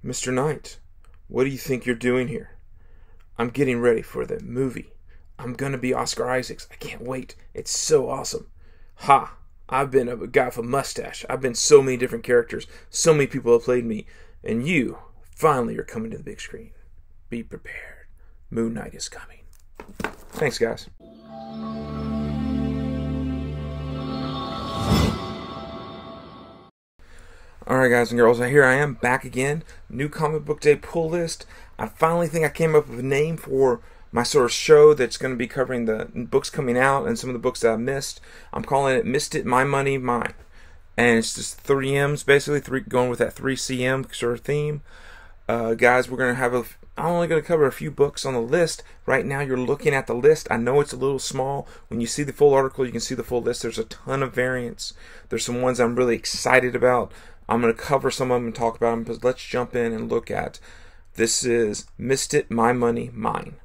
Mr. Knight, what do you think you're doing here? I'm getting ready for the movie. I'm gonna be Oscar Isaacs. I can't wait. It's so awesome. Ha! I've been a guy with a mustache. I've been so many different characters. So many people have played me. And you, finally, are coming to the big screen. Be prepared. Moon Knight is coming. Thanks, guys. Alright, guys and girls, here I am, back again. New comic book day pull list. I finally think I came up with a name for my sort of show that's going to be covering the books coming out and some of the books that I missed. I'm calling it Missed It, My Money, Mine. And it's just 3 M's, basically, going with that 3CM sort of theme. Guys, we're going to have I'm only going to cover a few books on the list. Right now, you're looking at the list. I know it's a little small. When you see the full article, you can see the full list. There's a ton of variants. There's some ones I'm really excited about. I'm going to cover some of them and talk about them, but let's jump in and look at this is Missed It, My Money, Mine.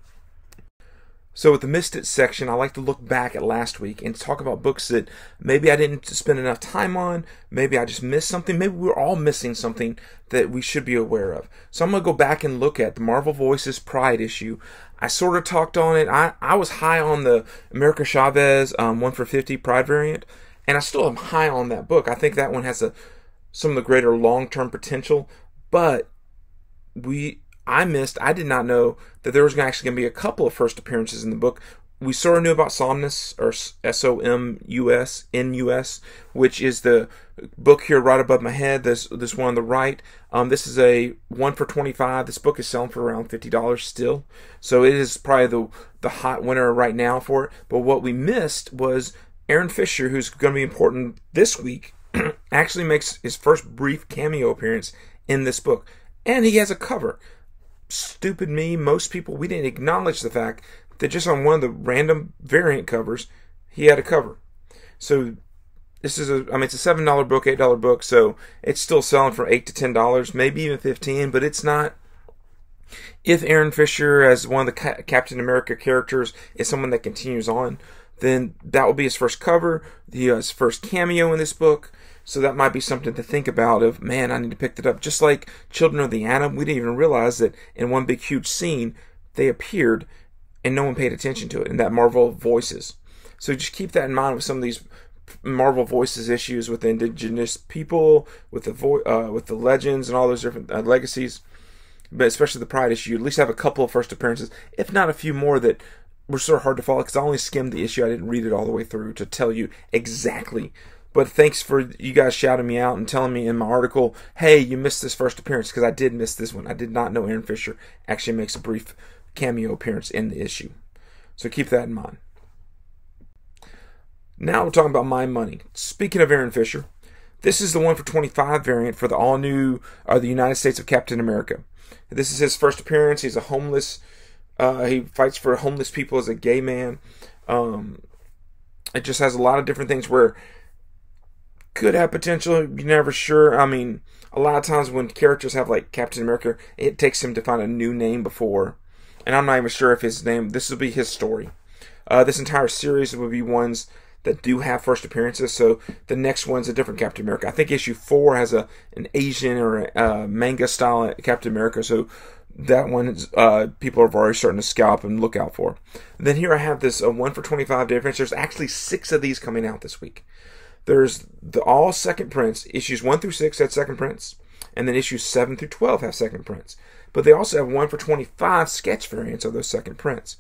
So with the Missed It section, I like to look back at last week and talk about books that maybe I didn't spend enough time on, maybe I just missed something, maybe we're all missing something that we should be aware of. So I'm going to go back and look at the Marvel Voices Pride issue. I sort of talked on it. I was high on the America Chavez 1 for 50 Pride variant, and I still am high on that book. I think that one has some of the greater long-term potential, but I did not know that there was actually going to be a couple of first appearances in the book. We sort of knew about Somnus, or Somus, N-U-S, which is the book here right above my head, this one on the right. This is a 1 for $25. This book is selling for around $50 still. So it is probably the hot winner right now for it. But what we missed was Aaron Fisher, who's going to be important this week, actually makes his first brief cameo appearance in this book. And he has a cover. Stupid me, most people, we didn't acknowledge the fact that just on one of the random variant covers, he had a cover. So this is it's a $7 book, $8 book, so it's still selling for $8 to $10, maybe even $15, but it's not. If Aaron Fisher, as one of the Captain America characters, is someone that continues on, then that will be his first cover, his first cameo in this book. So that might be something to think about of, man, I need to pick that up. Just like Children of the Atom, we didn't even realize that in one big huge scene, they appeared and no one paid attention to it in that Marvel Voices. So just keep that in mind with some of these Marvel Voices issues with the indigenous people, with the legends and all those different legacies. But especially the Pride issue, you at least have a couple of first appearances, if not a few more that were sort of hard to follow because I only skimmed the issue. I didn't read it all the way through to tell you exactly. But thanks for you guys shouting me out and telling me in my article, hey, you missed this first appearance, because I did miss this one. I did not know Aaron Fisher actually makes a brief cameo appearance in the issue. So keep that in mind. Now we're talking about My Money. Speaking of Aaron Fisher, this is the 1 for 25 variant for the all-new the United States of Captain America. This is his first appearance. He's a homeless. He fights for homeless people as a gay man. It just has a lot of different things where could have potential, you're never sure. I mean, a lot of times when characters have like Captain America, it takes him to find a new name before. And I'm not even sure if his name, this will be his story. This entire series will be ones that do have first appearances. So the next one's a different Captain America. I think issue 4 has an Asian or a manga style Captain America. So that one is, people are already starting to scalp and look out for. And then here I have this 1 for 25 difference. There's actually 6 of these coming out this week. There's all second prints. Issues 1 through 6 had second prints. And then issues 7 through 12 have second prints. But they also have 1 for 25 sketch variants of those second prints.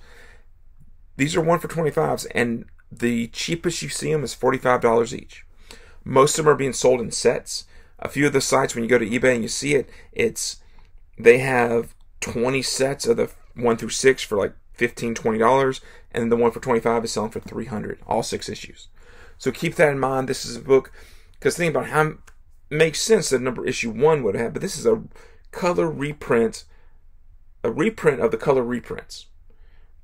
These are 1 for 25s, and the cheapest you see them is $45 each. Most of them are being sold in sets. A few of the sites, when you go to eBay and you see it, they have 20 sets of the 1 through 6 for like $15, $20, and then the 1 for 25 is selling for $300, all 6 issues. So keep that in mind. This is a book, because think about how it makes sense that issue 1 would have, but this is a color reprint, of the color reprints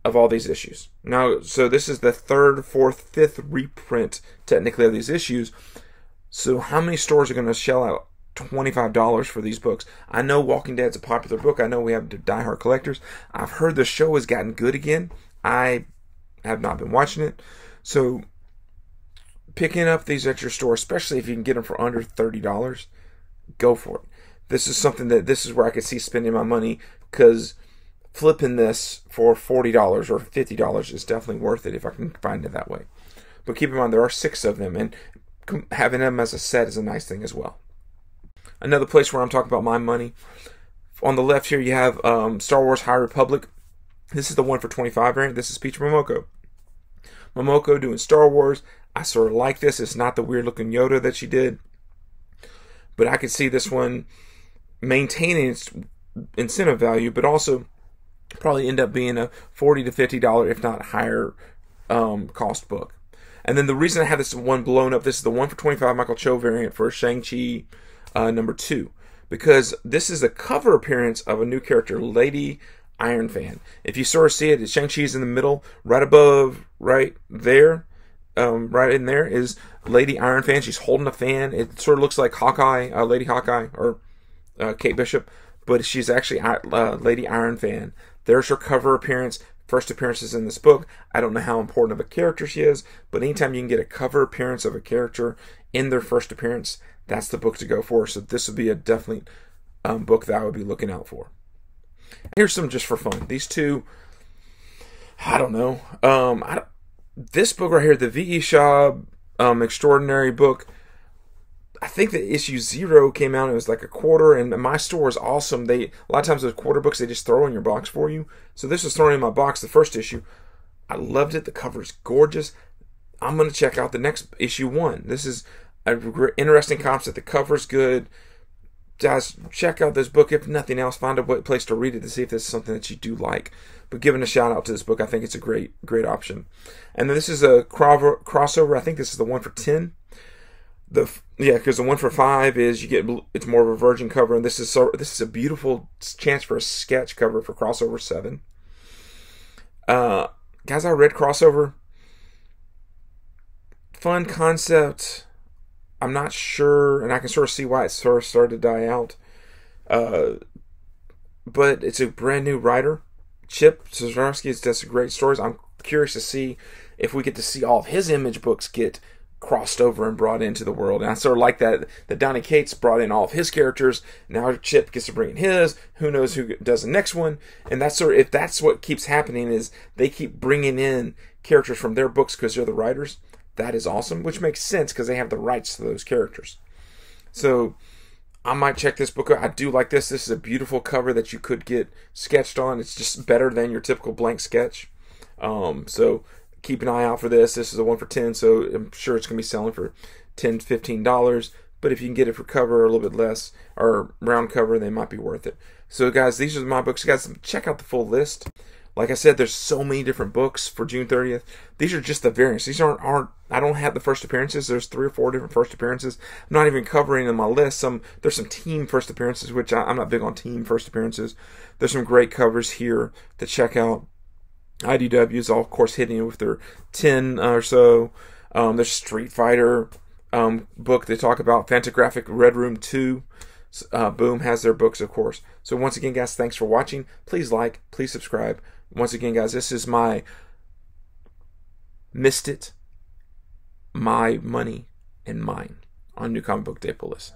of all these issues. Now, so this is the 3rd, 4th, 5th reprint, technically, of these issues. So how many stores are going to shell out $25 for these books? I know Walking Dead's a popular book. I know we have diehard collectors. I've heard the show has gotten good again. I have not been watching it. So picking up these at your store, especially if you can get them for under $30, go for it. this is something that this is where I could see spending my money, because flipping this for $40 or $50 is definitely worth it if I can find it that way. But keep in mind, there are 6 of them, and having them as a set is a nice thing as well. Another place where I'm talking about my money, on the left here you have Star Wars High Republic. This is the 1 for $25 variant. This is Peach Momoko. Momoko doing Star Wars. I sort of like this. It's not the weird looking Yoda that she did, but I could see this one maintaining its incentive value, but also probably end up being a $40 to $50, if not higher, cost book. And then the reason I have this one blown up, this is the 1 for $25 Michael Cho variant for Shang-Chi number 2, because this is a cover appearance of a new character, Lady Iron Fan. If you sort of see it, Shang-Chi's in the middle, right above, right there, right in there is Lady Iron Fan. She's holding a fan. It sort of looks like Hawkeye, Lady Hawkeye, or Kate Bishop, but she's actually Lady Iron Fan. There's her cover appearance. First appearances in this book. I don't know how important of a character she is, but anytime you can get a cover appearance of a character in their first appearance, that's the book to go for. So this would be a definitely book that I would be looking out for. Here's some just for fun. These two, I don't know. This book right here, the V.E. Shaw Extraordinary book, I think the issue 0 came out. It was like a quarter, and my store is awesome. A lot of times those quarter books they just throw in your box for you. So this was thrown in my box, the first issue. I loved it. The cover is gorgeous. I'm going to check out the next issue 1. This is an interesting concept. The cover's good. Guys, check out this book. If nothing else, find a place to read it to see if this is something that you do like. But giving a shout out to this book, I think it's a great option. And then this is a crossover. I think this is the 1 for $10. Because the 1 for $5 is it's more of a virgin cover, and this is a beautiful chance for a sketch cover for crossover 7. Guys, I read crossover. Fun concept. I'm not sure, and I can sort of see why it sort of started to die out. But it's a brand new writer, Chip Zdarsky. Does great stories. I'm curious to see if we get to see all of his Image books get crossed over and brought into the world. And I sort of like that Donny Cates brought in all of his characters. Now Chip gets to bring in his. Who knows who does the next one? And that's sort of, if that's what keeps happening, is they keep bringing in characters from their books because they're the writers. That is awesome, which makes sense because they have the rights to those characters. So I might check this book out. I do like this. This is a beautiful cover that you could get sketched on. It's just better than your typical blank sketch. So keep an eye out for this. This is a 1 for $10, so I'm sure it's going to be selling for $10 to $15. But if you can get it for cover or a little bit less, or round cover, they might be worth it. So guys, these are my books. Guys, check out the full list. Like I said, there's so many different books for June 30th. These are just the variants. These aren't. I don't have the first appearances. There's 3 or 4 different first appearances. I'm not even covering in my list. There's some team first appearances, which I'm not big on team first appearances. There's some great covers here to check out. IDW is, all, of course, hitting it with their 10 or so. There's Street Fighter book they talk about. Fantagraphic Red Room 2. Boom has their books, of course. So once again, guys, thanks for watching. Please like, please subscribe. Once again, guys, this is my Missed It, My Money, and Mine on New Comic Book Day Pull List.